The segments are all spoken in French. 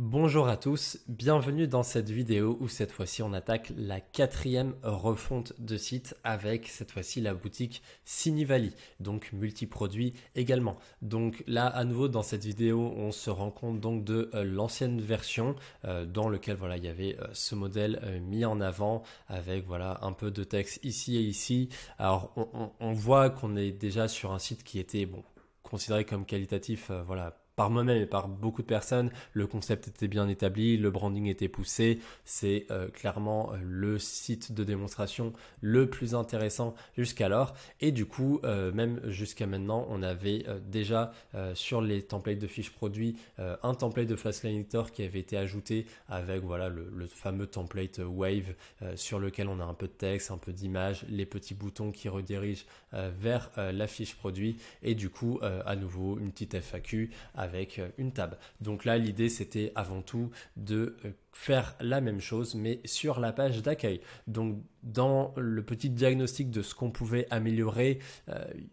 Bonjour à tous, bienvenue dans cette vidéo où cette fois-ci on attaque la quatrième refonte de site avec cette fois-ci la boutique Cinivali, donc multi-produits également. Donc là à nouveau dans cette vidéo on se rend compte donc de l'ancienne version dans lequel voilà il y avait ce modèle mis en avant avec voilà un peu de texte ici et ici. Alors on voit qu'on est déjà sur un site qui était bon considéré comme qualitatif, voilà par moi-même et par beaucoup de personnes. Le concept était bien établi, le branding était poussé, c'est clairement le site de démonstration le plus intéressant jusqu'alors et du coup même jusqu'à maintenant on avait déjà sur les templates de fiches produits un template de Fastlane Editor qui avait été ajouté avec voilà le fameux template Wave sur lequel on a un peu de texte, un peu d'image, les petits boutons qui redirigent vers la fiche produit et du coup à nouveau une petite FAQ avec une tab. Donc là l'idée c'était avant tout de faire la même chose mais sur la page d'accueil. Donc dans le petit diagnostic de ce qu'on pouvait améliorer,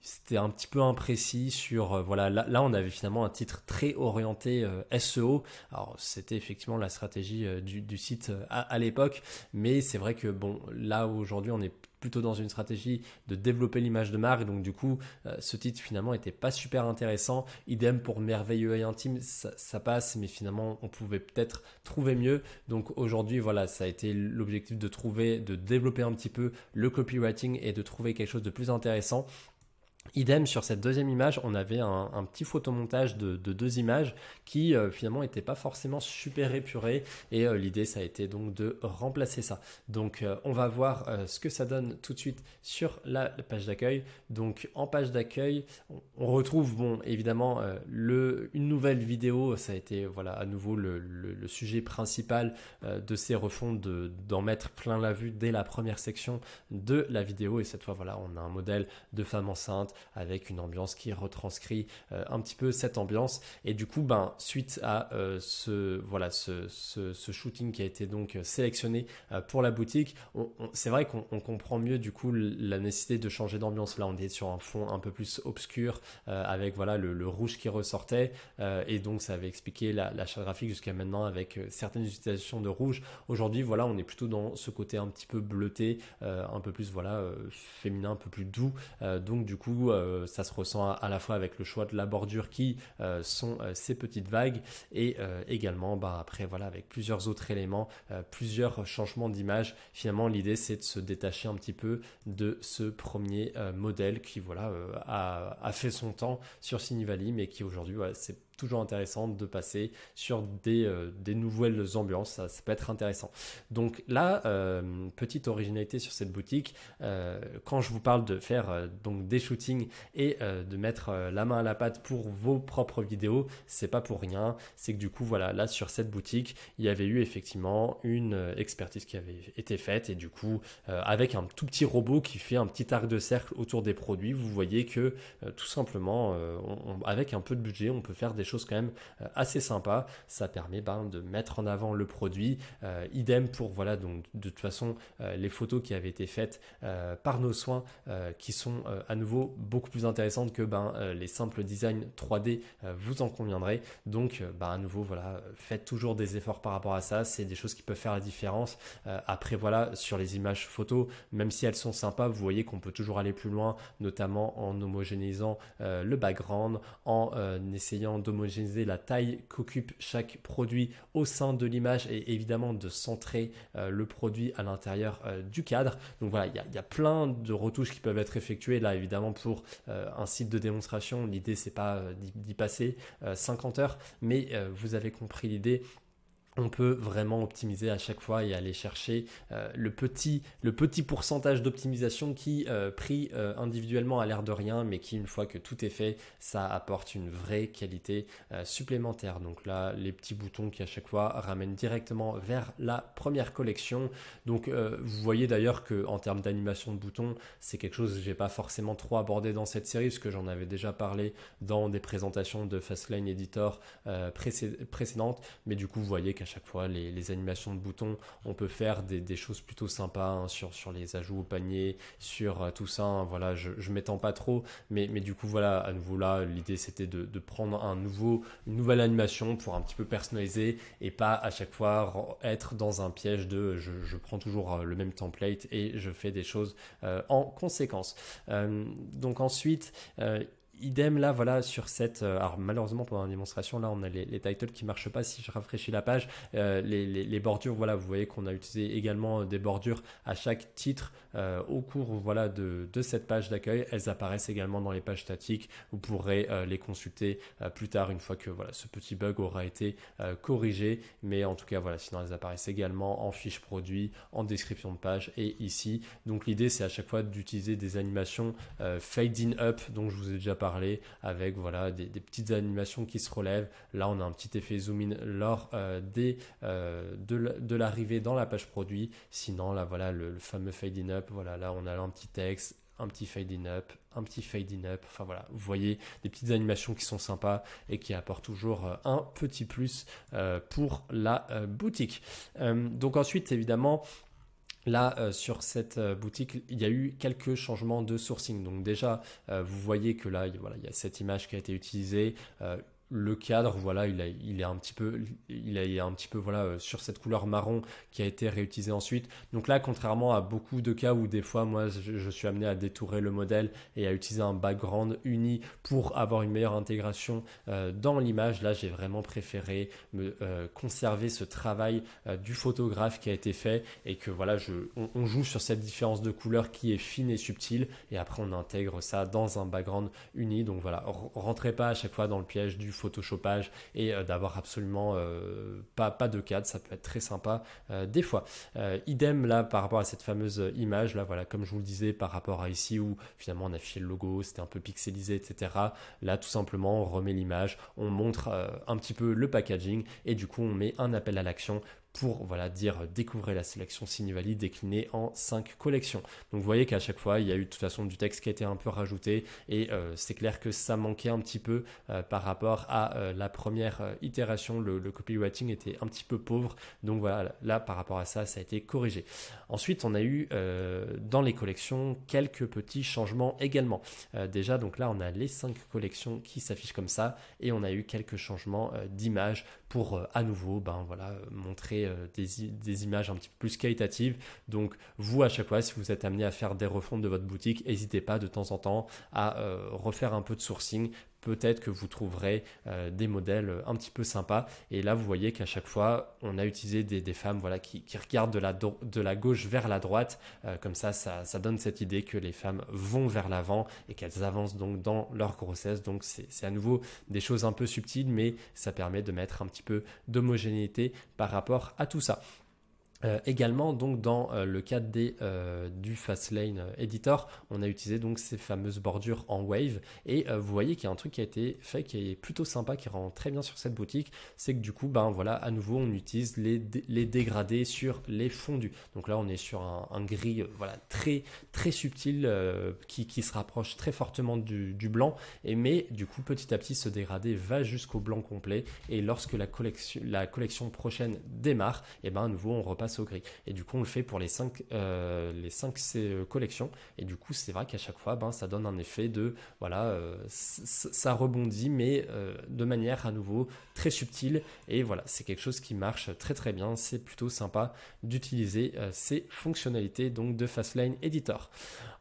c'était un petit peu imprécis sur voilà là on avait finalement un titre très orienté SEO. Alors c'était effectivement la stratégie du site à l'époque, mais c'est vrai que bon là aujourd'hui on est plutôt dans une stratégie de développer l'image de marque, donc du coup ce titre finalement était pas super intéressant. Idem pour Merveilleux et Intime, ça passe, mais finalement on pouvait peut-être trouver mieux. Donc aujourd'hui voilà, ça a été l'objectif de développer un petit peu le copywriting et de trouver quelque chose de plus intéressant. Idem sur cette deuxième image, on avait un petit photomontage de deux images qui finalement n'étaient pas forcément super épurées et l'idée ça a été donc de remplacer ça. Donc on va voir ce que ça donne tout de suite sur la page d'accueil. Donc en page d'accueil, on retrouve bon évidemment une nouvelle vidéo, ça a été voilà à nouveau le sujet principal de ces refontes, d'en mettre plein la vue dès la première section de la vidéo et cette fois voilà on a un modèle de femme enceinte avec une ambiance qui retranscrit un petit peu cette ambiance et du coup suite à ce shooting qui a été donc sélectionné pour la boutique, c'est vrai qu'on comprend mieux du coup la nécessité de changer d'ambiance. Là on est sur un fond un peu plus obscur avec voilà le rouge qui ressortait et donc ça avait expliqué la charte graphique jusqu'à maintenant avec certaines utilisations de rouge. Aujourd'hui voilà on est plutôt dans ce côté un petit peu bleuté, un peu plus voilà féminin, un peu plus doux, donc du coup ça se ressent à la fois avec le choix de la bordure qui sont ces petites vagues et également après voilà avec plusieurs autres éléments, plusieurs changements d'image. Finalement l'idée c'est de se détacher un petit peu de ce premier modèle qui voilà a fait son temps sur Cinivali mais qui aujourd'hui voilà, c'est toujours intéressant de passer sur des nouvelles ambiances, ça peut être intéressant. Donc là, petite originalité sur cette boutique, quand je vous parle de faire donc des shootings et de mettre la main à la pâte pour vos propres vidéos, c'est pas pour rien, c'est que du coup voilà, là sur cette boutique, il y avait eu effectivement une expertise qui avait été faite et du coup avec un tout petit robot qui fait un petit arc de cercle autour des produits, vous voyez que tout simplement avec un peu de budget, on peut faire des choses quand même assez sympas. Ça permet de mettre en avant le produit. Idem pour voilà donc de toute façon les photos qui avaient été faites par nos soins qui sont à nouveau beaucoup plus intéressantes que les simples designs 3D, vous en conviendrez. Donc à nouveau voilà, faites toujours des efforts par rapport à ça, c'est des choses qui peuvent faire la différence. Après voilà, sur les images photos, même si elles sont sympas, vous voyez qu'on peut toujours aller plus loin, notamment en homogénéisant le background, en essayant d'homogénéiser la taille qu'occupe chaque produit au sein de l'image et évidemment de centrer le produit à l'intérieur du cadre. Donc voilà, il y a plein de retouches qui peuvent être effectuées là évidemment pour un site de démonstration. L'idée c'est pas d'y passer 50 heures, mais vous avez compris l'idée. On peut vraiment optimiser à chaque fois et aller chercher le petit pourcentage d'optimisation qui, pris individuellement, a l'air de rien, mais qui, une fois que tout est fait, ça apporte une vraie qualité supplémentaire. Donc là, les petits boutons qui, à chaque fois, ramènent directement vers la première collection. Donc, vous voyez d'ailleurs qu'en termes d'animation de boutons, c'est quelque chose que je n'ai pas forcément trop abordé dans cette série, parce que j'en avais déjà parlé dans des présentations de Fastlane Editor précédentes. Mais du coup, vous voyez qu'à chaque fois les animations de boutons, on peut faire des choses plutôt sympas hein, sur les ajouts au panier, sur tout ça. Hein, voilà, je m'étends pas trop, mais du coup voilà, à nouveau là, l'idée c'était de prendre une nouvelle animation pour un petit peu personnaliser et pas à chaque fois être dans un piège de je prends toujours le même template et je fais des choses en conséquence. Donc ensuite, idem là, voilà, sur cette. Alors malheureusement pendant la démonstration, là on a les titles qui marchent pas. Si je rafraîchis la page, les bordures, voilà, vous voyez qu'on a utilisé également des bordures à chaque titre au cours, voilà, de cette page d'accueil. Elles apparaissent également dans les pages statiques. Vous pourrez les consulter plus tard une fois que voilà ce petit bug aura été corrigé. Mais en tout cas, voilà, sinon elles apparaissent également en fiche produit, en description de page et ici. Donc l'idée c'est à chaque fois d'utiliser des animations fade in up, dont je vous ai déjà parlé, avec voilà des petites animations qui se relèvent. Là on a un petit effet zoom in lors de l'arrivée dans la page produit. Sinon là voilà le fameux fade in up, voilà, là on a un petit texte, un petit fade in up, un petit fade in up, enfin voilà, vous voyez des petites animations qui sont sympas et qui apportent toujours un petit plus pour la boutique. Donc ensuite évidemment, là, sur cette boutique, il y a eu quelques changements de sourcing. Donc déjà, vous voyez que là, voilà, il y a cette image qui a été utilisée. Le cadre, voilà, il est un petit peu, voilà, sur cette couleur marron qui a été réutilisée ensuite. Donc là, contrairement à beaucoup de cas où des fois, moi, je suis amené à détourer le modèle et à utiliser un background uni pour avoir une meilleure intégration dans l'image, là, j'ai vraiment préféré conserver ce travail du photographe qui a été fait et que voilà, on joue sur cette différence de couleur qui est fine et subtile et après on intègre ça dans un background uni. Donc voilà, rentrez pas à chaque fois dans le piège du photoshopage et d'avoir absolument pas de cadre, ça peut être très sympa des fois. Idem là par rapport à cette fameuse image là, voilà, comme je vous le disais par rapport à ici où finalement on affichait le logo, c'était un peu pixelisé, etc. Là tout simplement on remet l'image, on montre un petit peu le packaging et du coup on met un appel à l'action pour voilà, dire découvrez la sélection Cinevali déclinée en 5 collections. Donc vous voyez qu'à chaque fois il y a eu de toute façon du texte qui a été un peu rajouté et c'est clair que ça manquait un petit peu par rapport à la première itération, le copywriting était un petit peu pauvre, donc voilà, là par rapport à ça a été corrigé. Ensuite on a eu dans les collections quelques petits changements également. Déjà donc là on a les 5 collections qui s'affichent comme ça et on a eu quelques changements d'image pour à nouveau voilà, montrer des images un petit peu plus qualitatives. Donc vous à chaque fois si vous êtes amené à faire des refontes de votre boutique, n'hésitez pas de temps en temps à refaire un peu de sourcing. Peut-être que vous trouverez des modèles un petit peu sympas. Et là, vous voyez qu'à chaque fois, on a utilisé des femmes voilà, qui regardent de la gauche vers la droite. Comme ça donne cette idée que les femmes vont vers l'avant et qu'elles avancent donc dans leur grossesse. Donc, c'est à nouveau des choses un peu subtiles, mais ça permet de mettre un petit peu d'homogénéité par rapport à tout ça. Également donc dans le cadre du Fastlane Editor, on a utilisé donc ces fameuses bordures en wave et vous voyez qu'il y a un truc qui a été fait qui est plutôt sympa, qui rend très bien sur cette boutique, c'est que du coup voilà, à nouveau on utilise les dégradés sur les fondus. Donc là on est sur un gris voilà, très très subtil qui se rapproche très fortement du blanc, mais du coup petit à petit ce dégradé va jusqu'au blanc complet et lorsque la collection prochaine démarre, et à nouveau on repasse au gris. Et du coup, on le fait pour les 5 collections. Et du coup, c'est vrai qu'à chaque fois, ça donne un effet de, voilà, ça rebondit, mais de manière à nouveau très subtile. Et voilà, c'est quelque chose qui marche très très bien. C'est plutôt sympa d'utiliser ces fonctionnalités donc de Fastlane Editor.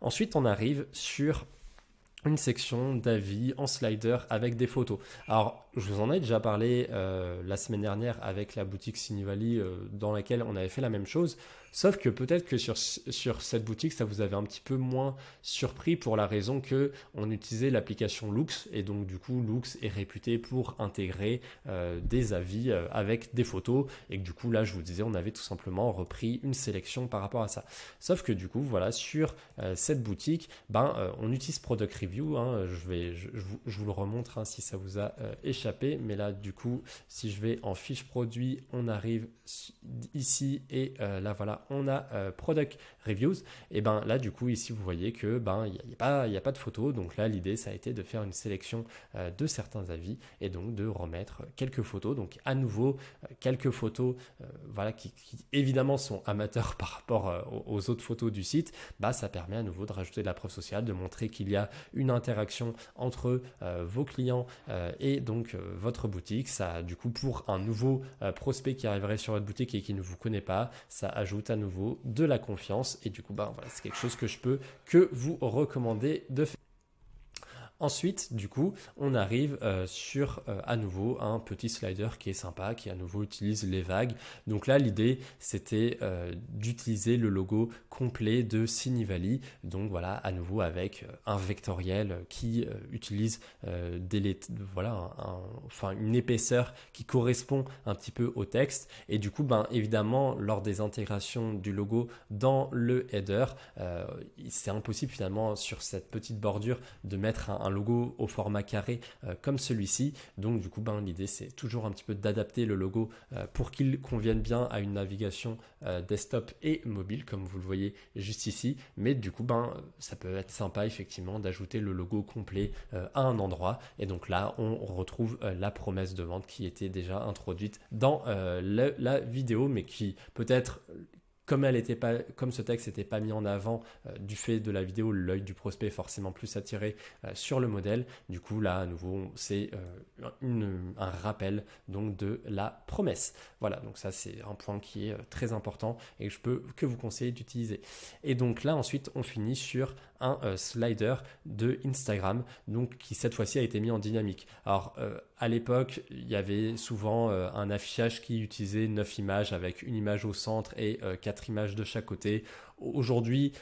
Ensuite, on arrive sur une section d'avis en slider avec des photos. Alors, je vous en ai déjà parlé la semaine dernière avec la boutique Cinevali dans laquelle on avait fait la même chose. Sauf que peut-être que sur cette boutique, ça vous avait un petit peu moins surpris pour la raison que on utilisait l'application Loox et donc du coup Loox est réputé pour intégrer des avis avec des photos et que du coup là je vous disais on avait tout simplement repris une sélection par rapport à ça. Sauf que du coup voilà sur cette boutique on utilise Product Review. Je vous le remontre si ça vous a échappé. échappé, mais là du coup si je vais en fiche produit, on arrive ici et là voilà, on a product reviews, et ben là du coup ici vous voyez que ben il n'y a pas de photos. Donc là l'idée ça a été de faire une sélection de certains avis et donc de remettre quelques photos. Donc à nouveau quelques photos voilà, qui évidemment sont amateurs par rapport aux autres photos du site. Bah, ça permet à nouveau de rajouter de la preuve sociale, de montrer qu'il y a une interaction entre vos clients et donc votre boutique. Ça, du coup, pour un nouveau prospect qui arriverait sur votre boutique et qui ne vous connaît pas, ça ajoute à nouveau de la confiance. Et du coup, bah, voilà, c'est quelque chose que je peux que vous recommander de faire. Ensuite, du coup, on arrive sur à nouveau un petit slider qui est sympa, qui à nouveau utilise les vagues. Donc là, l'idée, c'était d'utiliser le logo complet de Cinevali. Donc voilà, à nouveau avec un vectoriel qui utilise voilà, enfin une épaisseur qui correspond un petit peu au texte. Et du coup, ben, évidemment, lors des intégrations du logo dans le header, c'est impossible finalement sur cette petite bordure de mettre un logo au format carré comme celui-ci. Donc du coup, ben, l'idée c'est toujours un petit peu d'adapter le logo pour qu'il convienne bien à une navigation desktop et mobile, comme vous le voyez juste ici. Mais du coup, ben, ça peut être sympa effectivement d'ajouter le logo complet à un endroit. Et donc là, on retrouve la promesse de vente qui était déjà introduite dans la vidéo, mais qui peut-être comme ce texte n'était pas mis en avant du fait de la vidéo, l'œil du prospect est forcément plus attiré sur le modèle. Du coup, là, à nouveau, c'est un rappel donc de la promesse. Voilà, donc ça, c'est un point qui est très important et que je peux que vous conseiller d'utiliser. Et donc là, ensuite, on finit sur un slider de Instagram, donc qui cette fois-ci a été mis en dynamique. Alors, à l'époque, il y avait souvent un affichage qui utilisait 9 images avec une image au centre et 4 images de chaque côté. Aujourd'hui,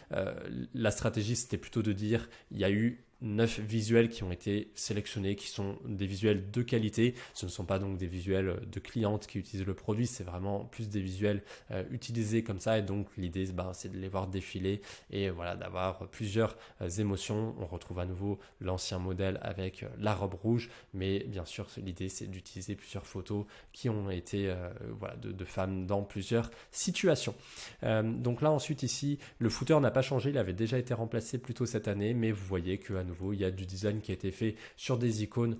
la stratégie, c'était plutôt de dire il y a eu 9 visuels qui ont été sélectionnés, qui sont des visuels de qualité. Ce ne sont pas donc des visuels de clientes qui utilisent le produit, c'est vraiment plus des visuels utilisés comme ça. Et donc l'idée, c'est de les voir défiler et voilà, d'avoir plusieurs émotions. On retrouve à nouveau l'ancien modèle avec la robe rouge, mais bien sûr l'idée c'est d'utiliser plusieurs photos qui ont été voilà, de femmes dans plusieurs situations. Donc là ensuite ici, le footer n'a pas changé, il avait déjà été remplacé plus tôt cette année, mais vous voyez qu'à nouveau il y a du design qui a été fait sur des icônes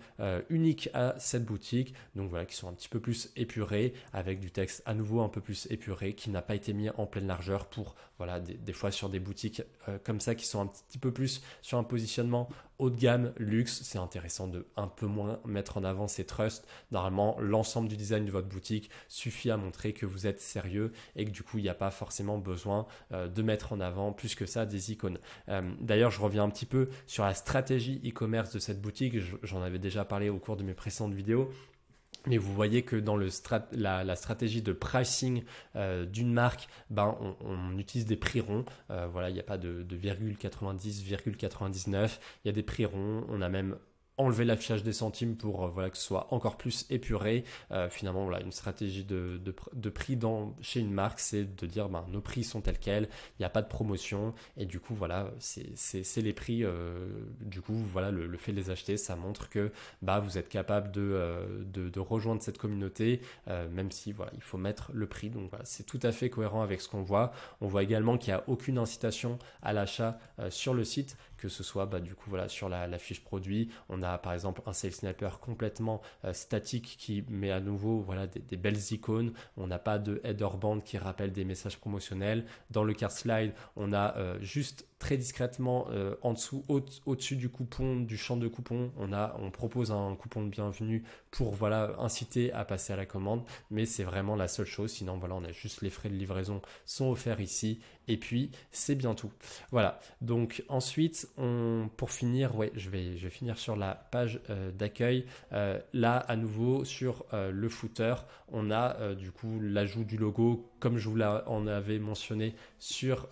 uniques à cette boutique, donc voilà, qui sont un petit peu plus épurées, avec du texte à nouveau un peu plus épuré, qui n'a pas été mis en pleine largeur pour voilà, des fois sur des boutiques comme ça qui sont un petit peu plus sur un positionnement haut de gamme, luxe, c'est intéressant de un peu moins mettre en avant ces trusts. Normalement, l'ensemble du design de votre boutique suffit à montrer que vous êtes sérieux et que du coup, il n'y a pas forcément besoin de mettre en avant plus que ça des icônes. D'ailleurs, je reviens un petit peu sur la stratégie e-commerce de cette boutique. J'en avais déjà parlé au cours de mes précédentes vidéos. Mais vous voyez que dans la stratégie de pricing d'une marque, on utilise des prix ronds. Voilà, il n'y a pas de 0,90, 0,99. Il y a des prix ronds. On a même enlevé l'affichage des centimes pour voilà, que ce soit encore plus épuré. Finalement, voilà, une stratégie de prix chez une marque, c'est de dire nos prix sont tels quels, il n'y a pas de promotion et du coup voilà, c'est les prix. Du coup voilà, le fait de les acheter, ça montre que vous êtes capable de rejoindre cette communauté, même si voilà, il faut mettre le prix. Donc voilà, c'est tout à fait cohérent avec ce qu'on voit. On voit également qu'il n'y a aucune incitation à l'achat sur le site, que ce soit du coup voilà, sur la fiche produit. On a par exemple un Sales Sniper complètement statique qui met à nouveau voilà, des belles icônes. On n'a pas de header band qui rappelle des messages promotionnels. Dans le card slide, on a juste très discrètement en dessous, au-dessus du coupon, du champ de coupon, on propose un coupon de bienvenue pour voilà, inciter à passer à la commande, mais c'est vraiment la seule chose. Sinon voilà, on a juste les frais de livraison sont offerts ici et puis c'est bien tout. Voilà, donc ensuite pour finir, je vais finir sur la page d'accueil. Là à nouveau sur le footer, on a du coup l'ajout du logo comme je vous l'en avais mentionné sur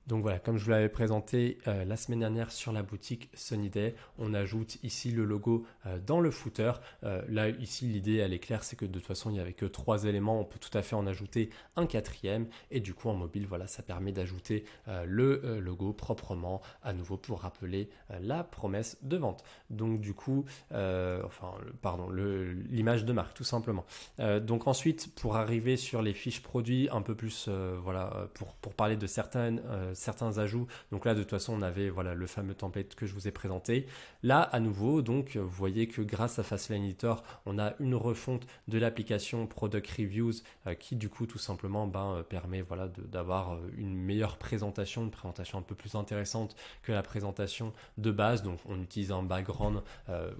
Donc voilà, comme je vous l'avais présenté la semaine dernière sur la boutique Sunny Day, on ajoute ici le logo dans le footer. Là, ici, l'idée, elle est claire, c'est que de toute façon, il n'y avait que 3 éléments. On peut tout à fait en ajouter un 4e. Et du coup, en mobile, voilà, ça permet d'ajouter le logo proprement à nouveau pour rappeler la promesse de vente. Donc du coup, l'image de marque, tout simplement. Donc ensuite, pour arriver sur les fiches produits, un peu plus, pour parler de certains ajouts. Donc là, de toute façon, on avait le fameux template que je vous ai présenté. Là, à nouveau, donc, vous voyez que grâce à Fastlane Editor, on a une refonte de l'application Product Reviews qui, du coup, tout simplement, permet d'avoir une meilleure présentation, une présentation un peu plus intéressante que la présentation de base. Donc, on utilise un background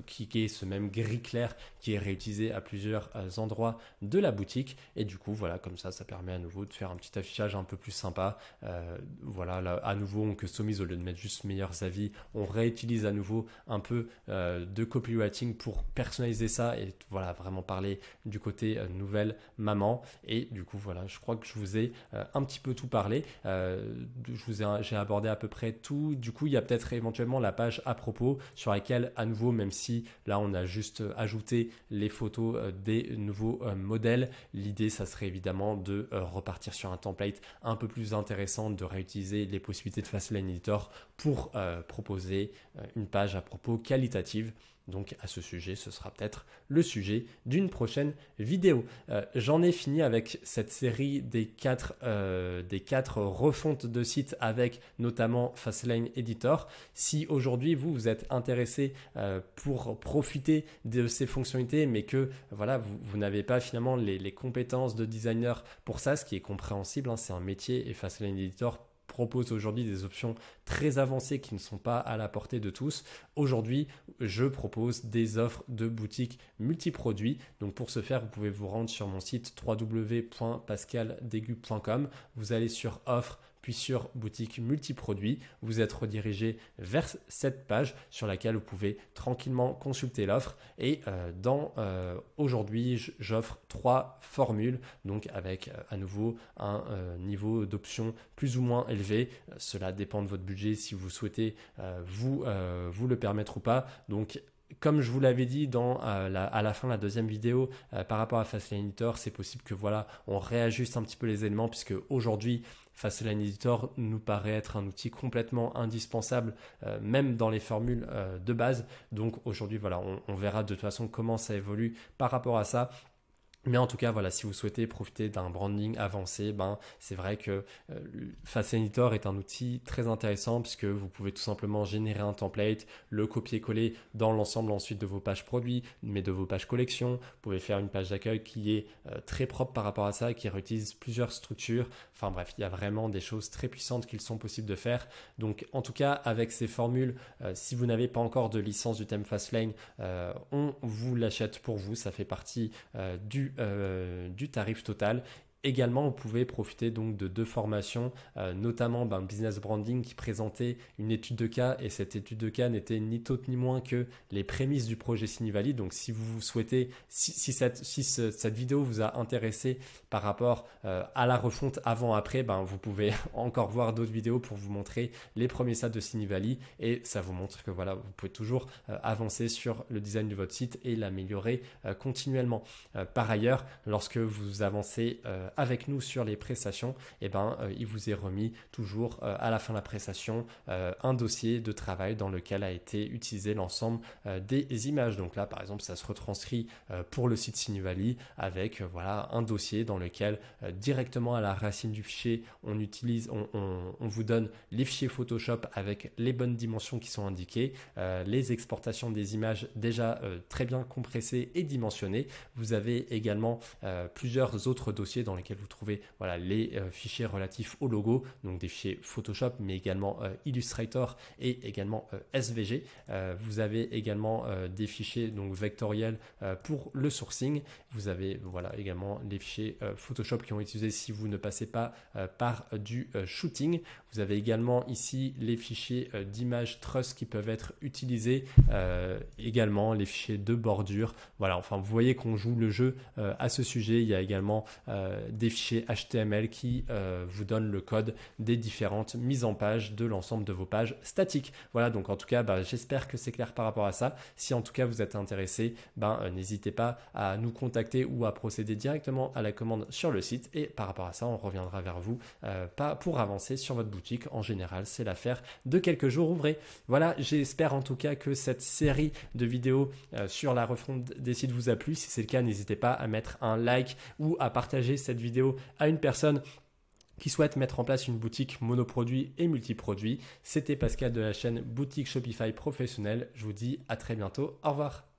qui est ce même gris clair qui est réutilisé à plusieurs endroits de la boutique. Et du coup, voilà, comme ça permet à nouveau de faire un petit affichage un peu plus sympa. Là, à nouveau, on customise au lieu de mettre juste meilleurs avis. On réutilise à nouveau un peu de copywriting pour personnaliser ça et vraiment parler du côté nouvelle maman. Et du coup, je crois que je vous ai un petit peu tout parlé. J'ai abordé à peu près tout. Du coup, il y a peut-être éventuellement la page à propos sur laquelle, à nouveau, même si là, on a juste ajouté les photos des nouveaux modèles, l'idée, ça serait évidemment de repartir sur un template un peu plus intéressant, de réutiliser les possibilités de Fastlane Editor pour proposer une page à propos qualitative. Donc à ce sujet, ce sera peut-être le sujet d'une prochaine vidéo. J'en ai fini avec cette série des quatre refontes de sites avec notamment Fastlane Editor. Si aujourd'hui vous êtes intéressé pour profiter de ces fonctionnalités, mais que vous n'avez pas finalement les compétences de designer pour ça, ce qui est compréhensible, c'est un métier et Fastlane Editor propose aujourd'hui des options très avancées qui ne sont pas à la portée de tous. Aujourd'hui, je propose des offres de boutiques multiproduits. Donc pour ce faire, vous pouvez vous rendre sur mon site www.pascaldegu.com. Vous allez sur offres, puis sur boutique multiproduits, vous êtes redirigé vers cette page sur laquelle vous pouvez tranquillement consulter l'offre. Et aujourd'hui, j'offre 3 formules, donc avec à nouveau un niveau d'option plus ou moins élevé. Cela dépend de votre budget si vous souhaitez vous le permettre ou pas. Donc comme je vous l'avais dit à la fin de la deuxième vidéo par rapport à Fastlane Editor, c'est possible que on réajuste un petit peu les éléments puisque aujourd'hui Fastlane Editor nous paraît être un outil complètement indispensable même dans les formules de base. Donc aujourd'hui on verra de toute façon comment ça évolue par rapport à ça. Mais en tout cas, si vous souhaitez profiter d'un branding avancé, c'est vrai que Fastlane Editor est un outil très intéressant puisque vous pouvez tout simplement générer un template, le copier-coller dans l'ensemble ensuite de vos pages produits, mais de vos pages collections. Vous pouvez faire une page d'accueil qui est très propre par rapport à ça, qui réutilise plusieurs structures. Enfin bref, il y a vraiment des choses très puissantes qu'il sont possibles de faire. Donc en tout cas, avec ces formules, si vous n'avez pas encore de licence du thème Fastlane, on vous l'achète pour vous. Ça fait partie du tarif total. Également, vous pouvez profiter donc de 2 formations, notamment Business Branding qui présentait une étude de cas et cette étude de cas n'était ni autre ni moins que les prémices du projet Sinivali. Donc si vous souhaitez, si cette vidéo vous a intéressé par rapport à la refonte avant-après, vous pouvez encore voir d'autres vidéos pour vous montrer les premiers stades de Sinivali et ça vous montre que vous pouvez toujours avancer sur le design de votre site et l'améliorer continuellement. Par ailleurs, lorsque vous avancez avec nous sur les prestations, il vous est remis toujours à la fin de la prestation un dossier de travail dans lequel a été utilisé l'ensemble des images. Donc là, par exemple, ça se retranscrit pour le site Sinivali avec un dossier dans lequel directement à la racine du fichier, on vous donne les fichiers Photoshop avec les bonnes dimensions qui sont indiquées, les exportations des images déjà très bien compressées et dimensionnées. Vous avez également plusieurs autres dossiers dans lesquels vous trouvez les fichiers relatifs au logo, donc des fichiers Photoshop, mais également Illustrator et également SVG. Vous avez également des fichiers donc vectoriels pour le sourcing. Vous avez également les fichiers Photoshop qui ont été utilisés si vous ne passez pas par du shooting. Vous avez également ici les fichiers d'images truss qui peuvent être utilisés, également les fichiers de bordure. Vous voyez qu'on joue le jeu à ce sujet. Il y a également des fichiers HTML qui vous donnent le code des différentes mises en page de l'ensemble de vos pages statiques. Voilà, donc en tout cas, j'espère que c'est clair par rapport à ça. Si en tout cas vous êtes intéressé, n'hésitez pas à nous contacter ou à procéder directement à la commande sur le site. Et par rapport à ça, on reviendra vers vous pour avancer sur votre boutique. En général, c'est l'affaire de quelques jours ouvrés. Voilà, j'espère en tout cas que cette série de vidéos sur la refonte des sites vous a plu. Si c'est le cas, n'hésitez pas à mettre un like ou à partager cette vidéo à une personne qui souhaite mettre en place une boutique monoproduit et multiproduit. C'était Pascal de la chaîne Boutique Shopify Professionnelle. Je vous dis à très bientôt. Au revoir.